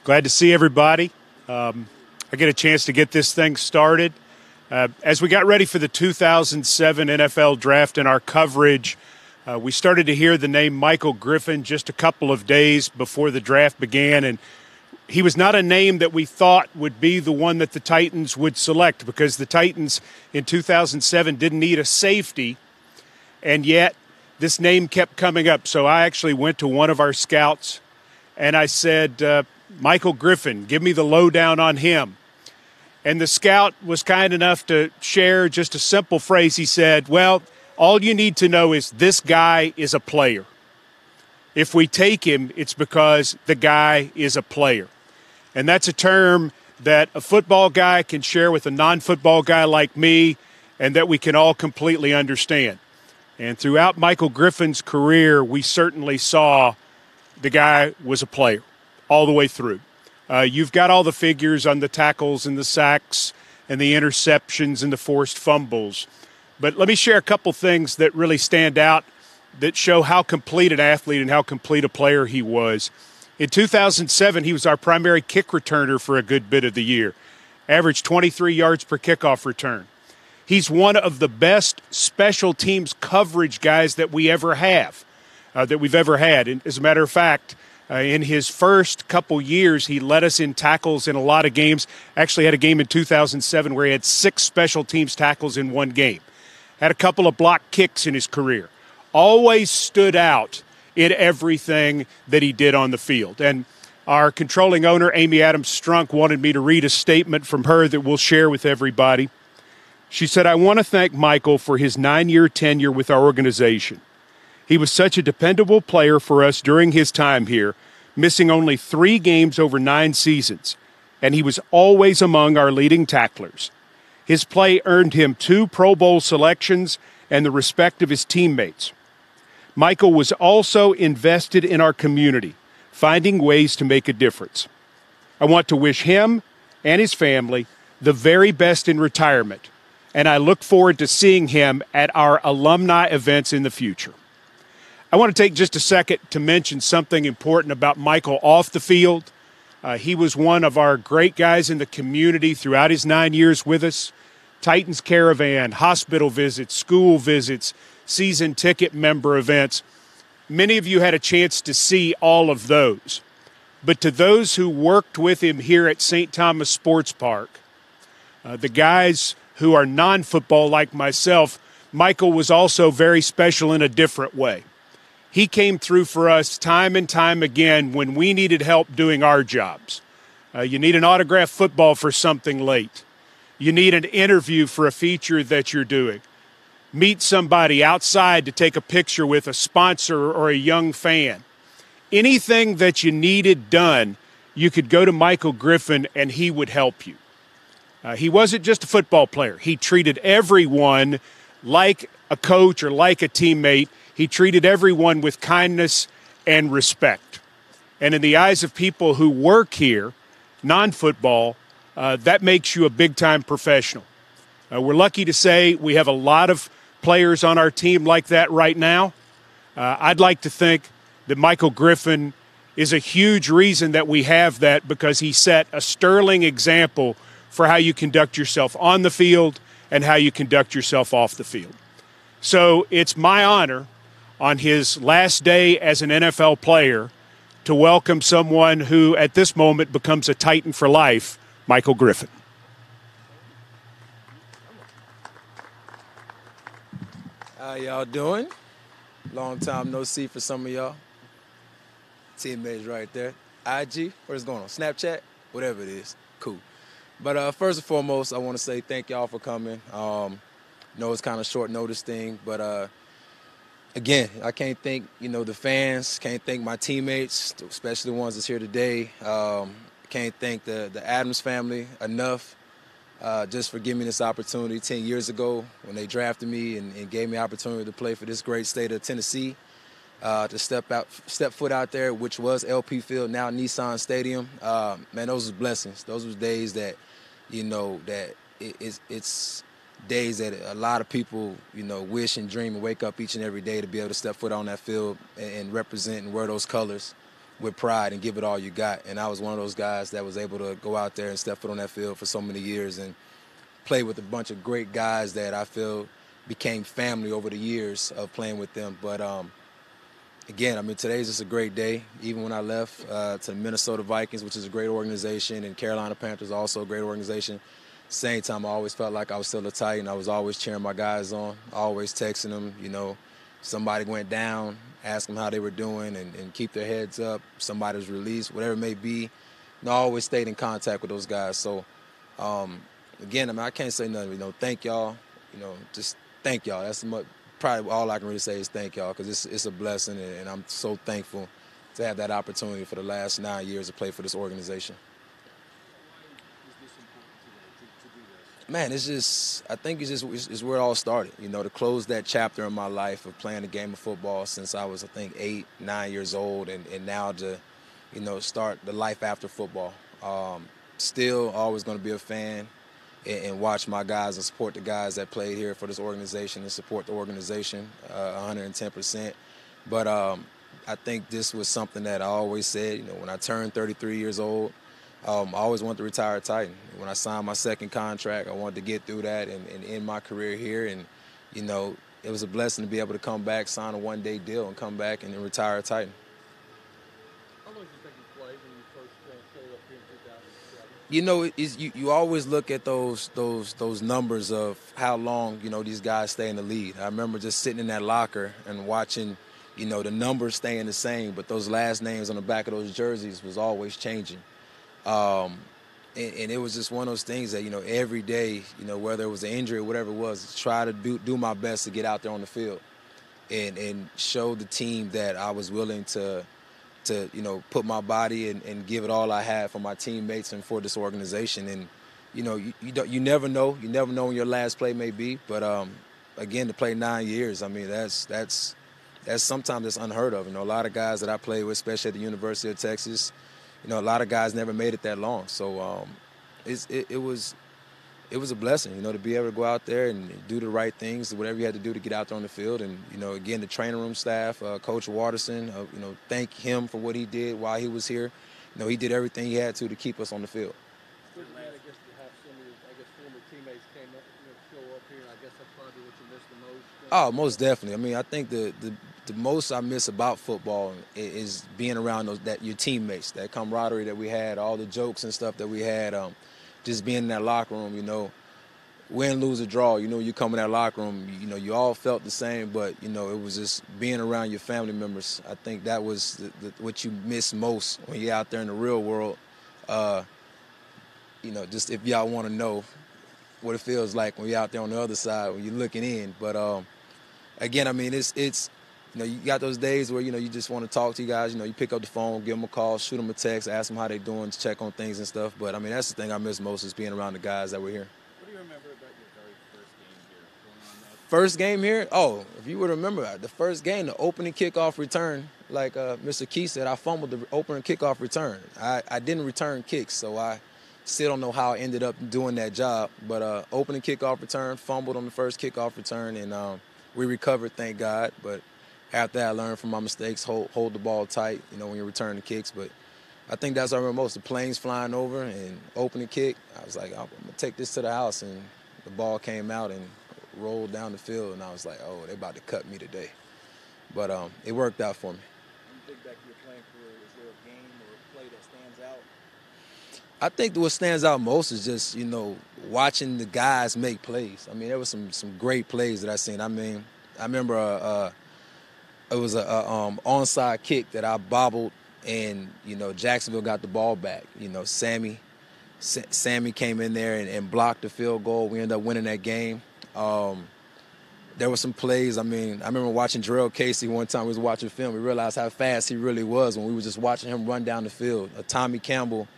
Glad to see everybody. I get a chance to get this thing started. As we got ready for the 2007 NFL Draft and our coverage, we started to hear the name Michael Griffin just a couple of days before the draft began, and he was not a name that we thought would be the one that the Titans would select, because the Titans in 2007 didn't need a safety, and yet this name kept coming up. So I actually went to one of our scouts and I said, Michael Griffin, give me the lowdown on him. And the scout was kind enough to share just a simple phrase. He said, well, all you need to know is this guy is a player. If we take him, it's because the guy is a player. And that's a term that a football guy can share with a non-football guy like me, and that we can all completely understand. And throughout Michael Griffin's career, we certainly saw the guy was a player all the way through. You've got all the figures on the tackles and the sacks and the interceptions and the forced fumbles. But let me share a couple things that really stand out that show how complete an athlete and how complete a player he was. In 2007, he was our primary kick returner for a good bit of the year, averaged 23 yards per kickoff return. He's one of the best special teams coverage guys that we ever have, that we've ever had. And as a matter of fact, in his first couple years, he led us in tackles in a lot of games. Actually had a game in 2007 where he had 6 special teams tackles in one game. Had a couple of block kicks in his career. Always stood out in everything that he did on the field. And our controlling owner, Amy Adams Strunk, wanted me to read a statement from her that we'll share with everybody. She said, I want to thank Michael for his 9-year tenure with our organization. He was such a dependable player for us during his time here, missing only 3 games over 9 seasons, and he was always among our leading tacklers. His play earned him 2 Pro Bowl selections and the respect of his teammates. Michael was also invested in our community, finding ways to make a difference. I want to wish him and his family the very best in retirement, and I look forward to seeing him at our alumni events in the future. I want to take just a second to mention something important about Michael off the field. He was one of our great guys in the community throughout his 9 years with us. Titans Caravan, hospital visits, school visits, season ticket member events. Many of you had a chance to see all of those. But to those who worked with him here at St. Thomas Sports Park, the guys who are non-football like myself, Michael was also very special in a different way. He came through for us time and time again when we needed help doing our jobs. You need an autographed football for something late. You need an interview for a feature that you're doing. Meet somebody outside to take a picture with a sponsor or a young fan. Anything that you needed done, you could go to Michael Griffin and he would help you. He wasn't just a football player. He treated everyone like a coach or like a teammate. He treated everyone with kindness and respect. And in the eyes of people who work here, non-football, that makes you a big-time professional. We're lucky to say we have a lot of players on our team like that right now. I'd like to think that Michael Griffin is a huge reason that we have that, because he set a sterling example for how you conduct yourself on the field and how you conduct yourself off the field. So it's my honor on his last day as an NFL player to welcome someone who at this moment becomes a Titan for life, Michael Griffin. How y'all doing? Long time no see for some of y'all. Teammates right there. IG, where's it going on? Snapchat? Whatever it is. Cool. But first and foremost, I want to say thank y'all for coming. Know it's kind of short notice thing, but again, I can't thank, the fans, can't thank my teammates, especially the ones that's here today. Can't thank the Adams family enough just for giving me this opportunity 10 years ago when they drafted me and gave me the opportunity to play for this great state of Tennessee, to step foot out there, which was LP Field, now Nissan Stadium. Man, those was blessings. Those was days that, it's days that a lot of people, wish and dream and wake up each and every day to be able to step foot on that field and represent and wear those colors with pride and give it all you got. And I was one of those guys that was able to go out there and step foot on that field for so many years and play with a bunch of great guys that I feel became family over the years of playing with them. But again, I mean, today's just a great day. Even when I left to the Minnesota Vikings, which is a great organization, and Carolina Panthers, also a great organization, same time, I always felt like I was still a Titan. I was always cheering my guys on, always texting them, you know, somebody went down, ask them how they were doing and keep their heads up. Somebody was released, whatever it may be. You know, I always stayed in contact with those guys. So, again, I mean, I can't say nothing. You know, thank y'all. You know, just thank y'all. That's probably all I can really say is thank y'all, because it's a blessing, and I'm so thankful to have that opportunity for the last 9 years to play for this organization. Man, it's just, I think it's where it all started, you know, to close that chapter in my life of playing the game of football since I was, I think, 8, 9 years old, and now to, you know, start the life after football. Still always going to be a fan and watch my guys and support the guys that played here for this organization and support the organization 110%. But I think this was something that I always said, you know, when I turned 33 years old, I always wanted to retire a Titan. When I signed my second contract, I wanted to get through that and end my career here. And, you know, it was a blessing to be able to come back, sign a one-day deal, and come back and then retire a Titan. How long did you think you played when you first showed up here in 2007? You know, you always look at those numbers of how long, you know, these guys stay in the league. I remember just sitting in that locker and watching, you know, the numbers staying the same, but those last names on the back of those jerseys was always changing. And it was just one of those things that, you know, every day, you know, whether it was an injury or whatever it was, try to do my best to get out there on the field and show the team that I was willing to you know, put my body and give it all I had for my teammates and for this organization. And, you know, you never know. You never know when your last play may be. But, again, to play 9 years, I mean, that's sometimes that's unheard of. You know, a lot of guys that I played with, especially at the University of Texas, you know, a lot of guys never made it that long. So it was a blessing, you know, to be able to go out there and do the right things, whatever you had to do to get out there on the field. And, you know, again, the training room staff, Coach Watterson, you know, thank him for what he did while he was here. You know, he did everything he had to keep us on the field. I guess to have some of your, former teammates came up, you know, show up here, and I guess that's probably what you missed the most. Oh, most definitely. I mean, I think the most I miss about football is being around your teammates, that camaraderie that we had, all the jokes and stuff that we had, just being in that locker room, you know, win, lose, or draw. You know, you come in that locker room, you know, you all felt the same, but, you know, it was just being around your family members. I think that was what you miss most when you're out there in the real world. You know, just if y'all want to know what it feels like when you're out there on the other side, when you're looking in. But, again, I mean, it's you know, you got those days where, you know, you just want to talk to you guys. You know, you pick up the phone, give them a call, shoot them a text, ask them how they're doing, check on things and stuff. But, I mean, that's the thing I miss most is being around the guys that were here. What do you remember about your very first game here? Going on that? First game here? Oh, if you would remember, the first game, the opening kickoff return, like Mr. Key said, I fumbled the opening kickoff return. I didn't return kicks, so I still don't know how I ended up doing that job. But opening kickoff return, fumbled on the first kickoff return, and we recovered, thank God. But after that, I learned from my mistakes, hold the ball tight, you know, when you return the kicks. But I think that's what I remember most, the planes flying over and opening kick. I was like, I'm going to take this to the house, and the ball came out and rolled down the field, and I was like, oh, they're about to cut me today. But it worked out for me. When you think back to your playing career, is there a game or a play that stands out? I think what stands out most is just, you know, watching the guys make plays. I mean, there was some great plays that I seen. I mean, I remember it was a onside kick that I bobbled, and, you know, Jacksonville got the ball back. You know, Sammy came in there and blocked the field goal. We ended up winning that game. There were some plays. I mean, I remember watching Jarrell Casey one time. We was watching film. We realized how fast he really was when we were just watching him run down the field. Tommy Campbell,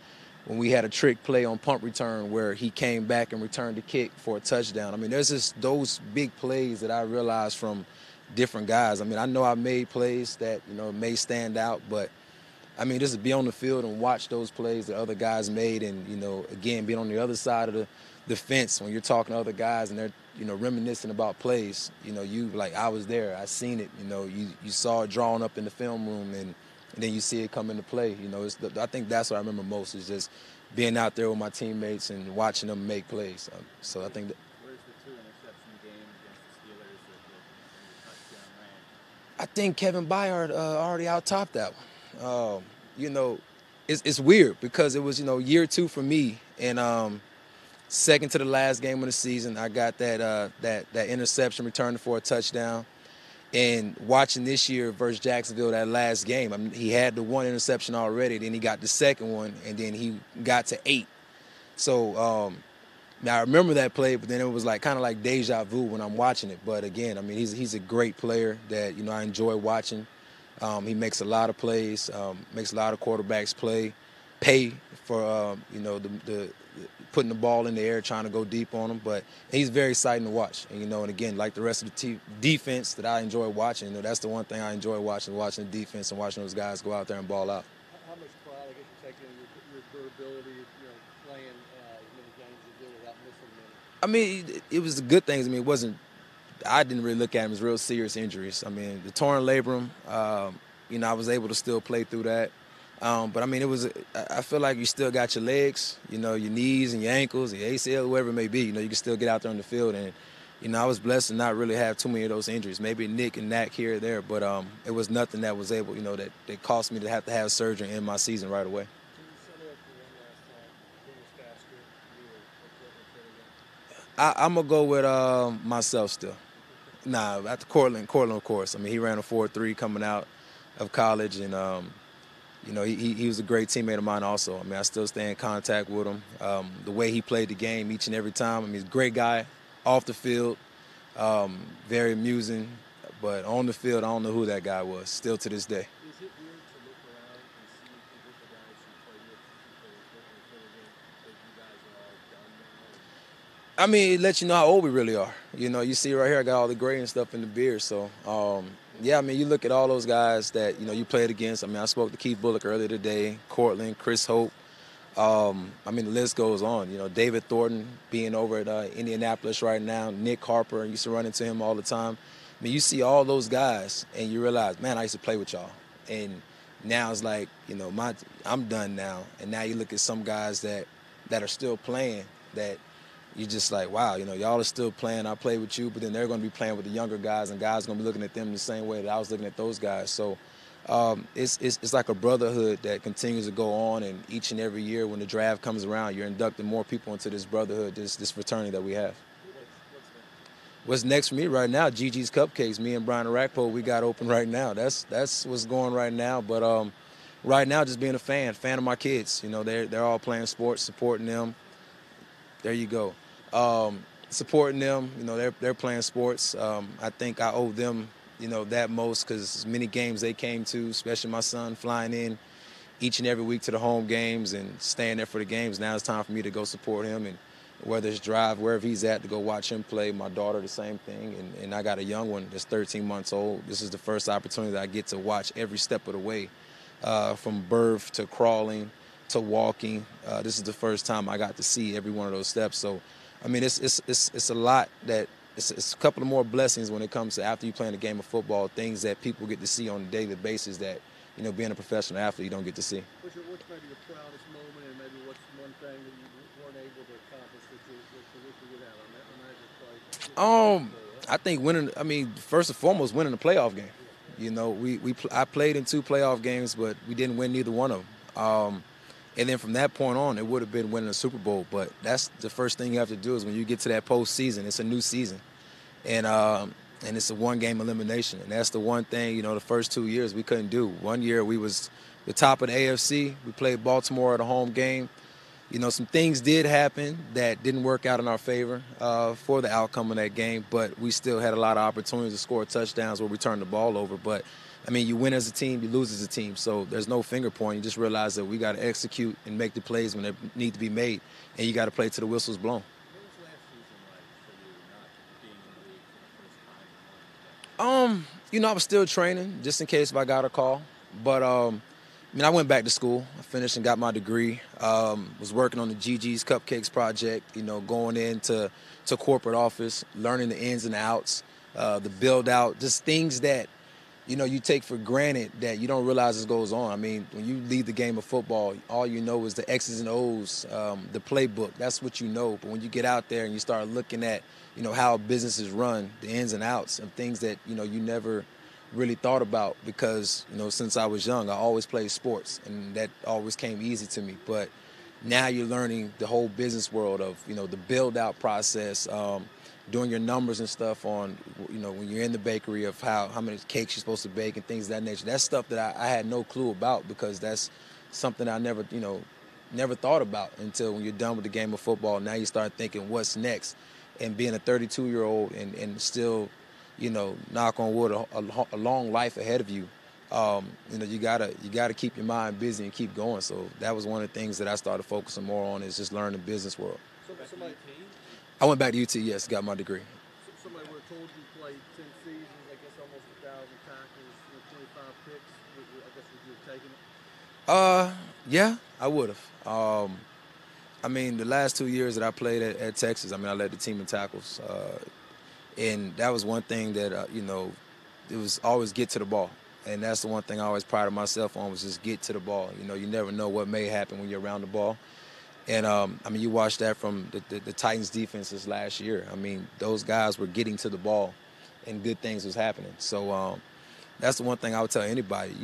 when we had a trick play on punt return where he came back and returned the kick for a touchdown. I mean, there's just those big plays that I realized from different guys. I mean, I know I made plays that, you know, may stand out, but, I mean, just to be on the field and watch those plays that other guys made and, you know, again, being on the other side of the fence when you're talking to other guys and they're, you know, reminiscing about plays, you know, you, like, I was there. I seen it. You know, you saw it drawn up in the film room, and and then you see it come into play. You know, I think that's what I remember most is just being out there with my teammates and watching them make plays. So I think that. Where's the 2-interception game against the Steelers that the touchdown ran? I think Kevin Byard already out-topped that one. You know, it's weird because it was, year 2 for me, and second to the last game of the season, I got that interception returned for a touchdown. And watching this year versus Jacksonville, that last game, I mean, he had the one interception already, then he got the second one, and then he got to 8. So now I remember that play, but then it was kind of like deja vu when I'm watching it. But again, I mean, he's a great player that I enjoy watching. He makes a lot of plays, makes a lot of quarterbacks pay for the putting the ball in the air, trying to go deep on him. But he's very exciting to watch. And and again, like the rest of the defense that I enjoy watching, that's the one thing I enjoy watching the defense and watching those guys go out there and ball out. How much pride, I guess, you take in your durability, playing as many games as you did without missing many? I mean, it was the good things. I mean, it wasn't. I didn't really look at them as real serious injuries. I mean, the torn labrum, I was able to still play through that. But I mean, I feel like you still got your legs, your knees and your ankles, your ACL, whatever it may be. You can still get out there on the field. And, I was blessed to not really have too many of those injuries. Maybe a nick and knack here or there, but it was nothing that was able, that caused me to have surgery in my season right away. Can you sum it up for one last time? Who was faster, you or Griffin? I'm going to go with myself still. Nah, after Cortland, of course. I mean, he ran a 4.3 coming out of college, and he was a great teammate of mine also. I mean, I still stay in contact with him. The way he played the game each and every time, I mean, he's a great guy off the field, very amusing. But on the field, I don't know who that guy was, still to this day. Is it weird to look around and see the guys you played with that you guys are all done now? I mean, it lets you know how old we really are. You see right here, I got all the gray and stuff in the beard. So, yeah, I mean, you look at all those guys that, you played against. I mean, I spoke to Keith Bullock earlier today, Cortland, Chris Hope. I mean, the list goes on. David Thornton being over at Indianapolis right now. Nick Harper, I used to run into him all the time. I mean, you see all those guys, and you realize, man, I used to play with y'all. And now it's like, I'm done now. And now you look at some guys that are still playing that you're just like, wow, y'all are still playing. I play with you, but then they're going to be playing with the younger guys, and guys are going to be looking at them the same way that I was looking at those guys. So it's like a brotherhood that continues to go on, and each and every year when the draft comes around, you're inducting more people into this brotherhood, this fraternity that we have. What's next for me right now? Gigi's Cupcakes. Me and Brian Arakpo, we got open right now. That's what's going right now. But right now, just being a fan of my kids. They're all playing sports, supporting them. There you go. Supporting them. They're playing sports. I think I owe them, that most because many games they came to, especially my son flying in each and every week to the home games and staying there for the games. Now it's time for me to go support him, and whether it's drive wherever he's at to go watch him play. My daughter, the same thing, and I got a young one that's 13 months old. This is the first opportunity that I get to watch every step of the way, from birth to crawling to walking. This is the first time I got to see every one of those steps. So, I mean, it's a lot that it's a couple of more blessings when it comes to after you playing a game of football, things that people get to see on a daily basis that, being a professional athlete, you don't get to see. What's maybe your proudest moment, and maybe what's one thing that you weren't able to accomplish that you wish you would have? I think winning. I mean, first and foremost, winning a playoff game. I played in 2 playoff games, but we didn't win neither one of them. And then from that point on, it would have been winning a Super Bowl. But that's the first thing you have to do is when you get to that postseason, it's a new season, and it's a 1-game elimination. And that's the one thing, the first 2 years we couldn't do. One year we was the top of the AFC. We played Baltimore at a home game. Some things did happen that didn't work out in our favor for the outcome of that game, but we still had a lot of opportunities to score touchdowns where we turned the ball over. But, I mean, you win as a team, you lose as a team, so there's no finger pointing. You just realize that we got to execute and make the plays when they need to be made, and you got to play till the whistle's blown. What was last season like for you not being in the league for the first time? I was still training just in case if I got a call, but I went back to school. I finished and got my degree. Was working on the Gigi's Cupcakes project, going into corporate office, learning the ins and outs, the build out, just things that you take for granted that you don't realize this goes on. I mean, when you leave the game of football, all you know is the X's and O's, the playbook. That's what you know. But when you get out there and you start looking at, how business is run, the ins and outs of things that, you never really thought about because, since I was young, I always played sports and that always came easy to me. But now you're learning the whole business world of, the build out process, doing your numbers and stuff on, when you're in the bakery of how many cakes you're supposed to bake and things of that nature. That's stuff that I had no clue about because that's something I never thought about until when you're done with the game of football. Now you start thinking what's next. And being a 32-year-old and still, knock on wood, a long life ahead of you, you gotta keep your mind busy and keep going. So that was one of the things that I started focusing more on is just learning the business world. Somebody, I went back to UT, yes, got my degree. somebody would have told you played 10 seasons, I guess almost 1,000 tackles, 25 picks. I guess would you have taken it? Yeah, I would have. I mean, the last 2 years that I played at Texas, I led the team in tackles. And that was one thing that, it was always get to the ball. And that's the one thing I always prided myself on was just get to the ball. You never know what may happen when you're around the ball. And, you watched that from the Titans defenses last year. Those guys were getting to the ball and good things was happening. So that's the one thing I would tell anybody,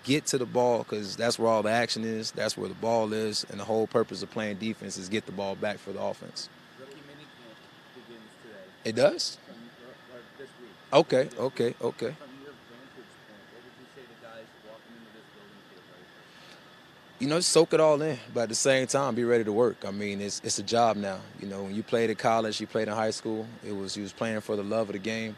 get to the ball because that's where all the action is. That's where the ball is. And the whole purpose of playing defense is get the ball back for the offense. Rookie minicamp begins today. It does? Or this week. Okay. From your vantage point, what would you say to guys walking into this building for the very first time? Soak it all in, but at the same time, be ready to work. It's a job now. When you played at college, you played in high school, you was playing for the love of the game,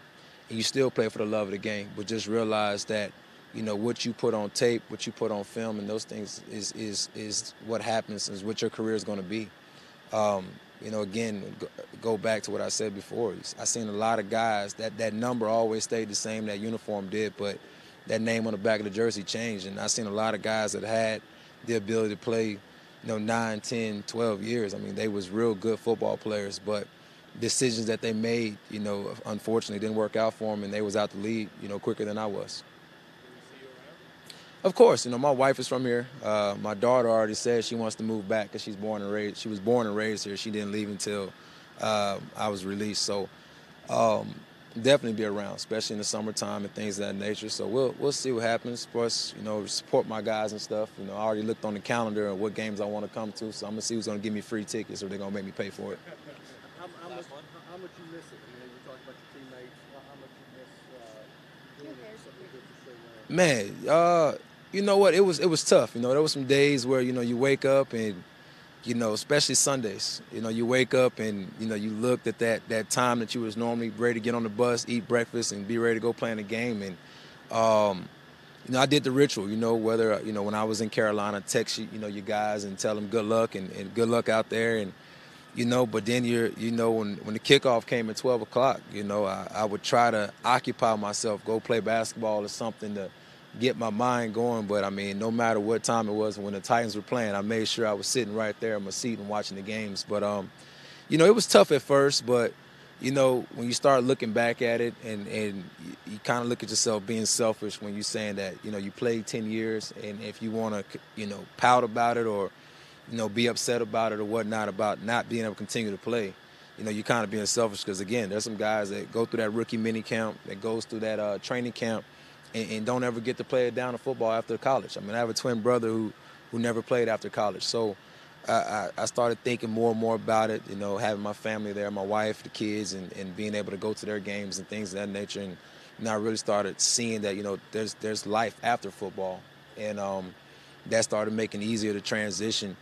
and you still play for the love of the game, but just realize that, what you put on tape, what you put on film, and those things is what happens, is what your career is going to be. Again, go back to what I said before. I seen a lot of guys, that number always stayed the same, that uniform did, but that name on the back of the jersey changed, and I seen a lot of guys that had the ability to play, 9, 10, 12 years. They was real good football players, but decisions that they made, unfortunately didn't work out for them, and they was out the league, quicker than I was. Of course, my wife is from here. My daughter already said she wants to move back because she was born and raised here. She didn't leave until I was released. So definitely be around, especially in the summertime and things of that nature. So we'll see what happens. Plus, support my guys and stuff. I already looked on the calendar and what games I want to come to. So I'm gonna see who's gonna give me free tickets or they're gonna make me pay for it. How much you miss it? You talked about your teammates. How much you miss doing something good for so long? Man, you know what? It was tough. There was some days where you wake up and especially Sundays. You wake up and you looked at that time that you was normally ready to get on the bus, eat breakfast, and be ready to go play in the game. And I did the ritual. Whether when I was in Carolina, text you guys and tell them good luck and good luck out there. And but then when the kickoff came at 12 o'clock, I would try to occupy myself, go play basketball or something to get my mind going. But no matter what time it was when the Titans were playing, I made sure I was sitting right there in my seat and watching the games. But it was tough at first, but when you start looking back at it and you kind of look at yourself being selfish when you're saying that you played 10 years, and if you want to pout about it or be upset about it or whatnot about not being able to continue to play, you're kind of being selfish because again, there's some guys that go through that rookie mini camp, that goes through that training camp, and don't ever get to play it down to football after college. I have a twin brother who never played after college. So I started thinking more and more about it, having my family there, my wife, the kids, and being able to go to their games and things of that nature. And I really started seeing that, there's life after football. And that started making it easier to transition.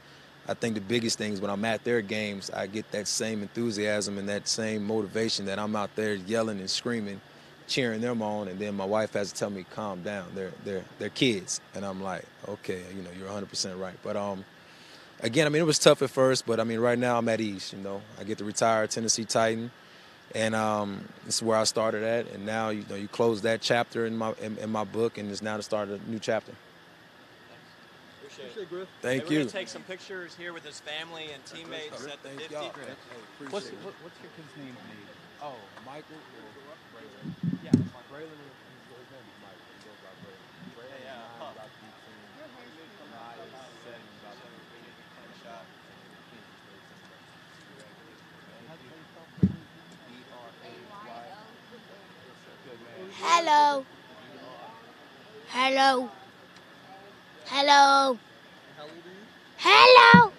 I think the biggest thing is when I'm at their games, I get that same enthusiasm and that same motivation that I'm out there yelling and screaming, cheering them on, and then my wife has to tell me, calm down, they're kids. And I'm like, okay, you're 100% right. But again, it was tough at first, but right now I'm at ease. I get to retire Tennessee Titan, and this is where I started at, and now you close that chapter in my book, and it's now to start a new chapter. Appreciate it, Griff. Thank We're you. gonna take some pictures here with his family and teammates at the 50. Y'all. What's your kid's name? Oh, Michael or Braylon? Yeah, Braylon is his name is Michael. Hello. Hello. Hello. How old are you? Hello.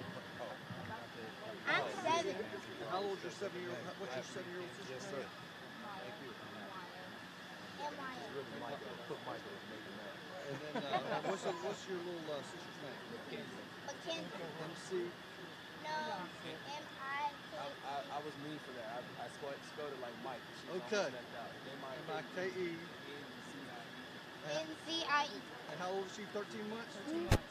I'm 7. How old is your 7-year-old? What's your 7-year-old sister's name? And then what's your little sister's name? Mackenzie. MC. No. M-I-K. I was mean for that. I spelled it like Mike. She was Okay. almost left out. M-I-K-E. N-C-I-E. And how old is she? 13 months?